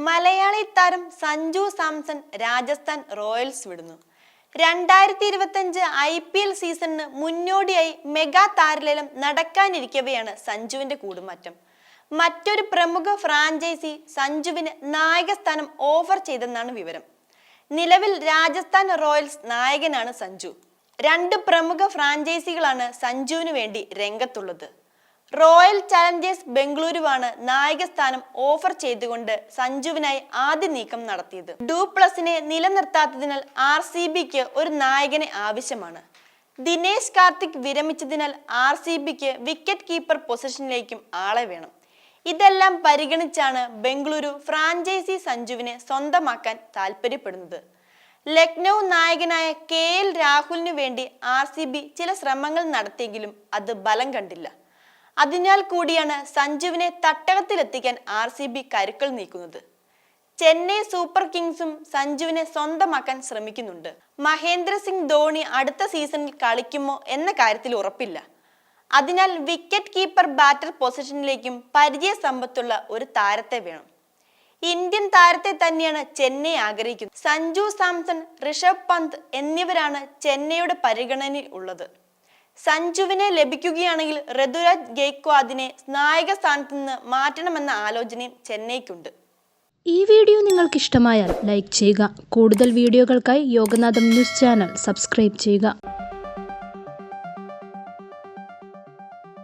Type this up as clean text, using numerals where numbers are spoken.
മലയാളി താരം സഞ്ജു സാംസൺ രാജസ്ഥാൻ റോയൽസ് വിടുന്നു. 2025 IPL സീസണിന് മുന്നോടിയായി മെഗാ താരലേലം നടക്കാനിരിക്കവെയാണ് സഞ്ജുവിന്റെ കൂടുമാറ്റം. മറ്റൊരു പ്രമുഖ ഫ്രാഞ്ചൈസി സഞ്ജുവിന് നായക സ്ഥാനം ഓഫർ ചെയ്തെന്നാണ് വിവരം. നിലവിൽ രാജസ്ഥാൻ റോയൽസ് നായകനാണ് സഞ്ജു. 2 പ്രമുഖ ഫ്രാഞ്ചൈസികളാണ് സഞ്ജുവിന് വേണ്ടി രംഗത്തുള്ളത്. റോയൽ ചലഞ്ചേഴ്സ് ബംഗളൂരുവാണ് നായക സ്ഥാനം ഓഫർ ചെയ്തുകൊണ്ട് സഞ്ജുവിനായി ആദ്യ നീക്കം നടത്തിയത്. ഡുപ്ലസിനെ നിലനിർത്താത്തതിനാൽ RCBക്ക് ഒരു നായകനെ ആവശ്യമാണ്. ദിനേശ് കാർത്തിക് വിരമിച്ചതിനാൽ RCBക്ക് വിക്കറ്റ് കീപ്പർ പൊസിഷനിലേക്കും ആളെ വേണം. ഇതെല്ലാം പരിഗണിച്ചാണ് ബംഗളൂരു ഫ്രാഞ്ചൈസി സഞ്ജുവിനെ സ്വന്തമാക്കാൻ താല്പര്യപ്പെടുന്നത്. ലക്നൗ നായകനായ KL രാഹുലിനു വേണ്ടി RCB ചില ശ്രമങ്ങൾ നടത്തിയെങ്കിലും അത് ബലം കണ്ടില്ല. അതിനാൽ കൂടിയാണ് സഞ്ജുവിനെ തട്ടകത്തിലെത്തിക്കാൻ RCB കരുക്കൾ നീക്കുന്നത്. ചെന്നൈ സൂപ്പർ കിങ്സും സഞ്ജുവിനെ സ്വന്തമാക്കാൻ ശ്രമിക്കുന്നുണ്ട്. മഹേന്ദ്ര സിംഗ് ധോണി അടുത്ത സീസണിൽ കളിക്കുമോ എന്ന കാര്യത്തിൽ ഉറപ്പില്ല. അതിനാൽ വിക്കറ്റ് കീപ്പർ ബാറ്റർ പൊസിഷനിലേക്കും പരിചയ സമ്പത്തുള്ള ഒരു താരത്തെ വേണം. ഇന്ത്യൻ താരത്തെ തന്നെയാണ് ചെന്നൈ ആഗ്രഹിക്കുന്നത്. സഞ്ജു സാംസൺ, ഋഷഭ് പന്ത് എന്നിവരാണ് ചെന്നൈയുടെ പരിഗണനയിൽ ഉള്ളത്. സഞ്ജുവിനെ ലഭിക്കുകയാണെങ്കിൽ ഋതുരാജ് ഗെയ്ക്വാദിനെ നായക സ്ഥാനത്ത് നിന്ന് മാറ്റണമെന്ന ആലോചനയും ചെന്നൈക്കുണ്ട്. ഈ വീഡിയോ നിങ്ങൾക്ക് ഇഷ്ടമായാൽ ലൈക്ക് ചെയ്യുക. കൂടുതൽ വീഡിയോകൾക്കായി യോഗനാഥം ന്യൂസ് ചാനൽ സബ്സ്ക്രൈബ് ചെയ്യുക.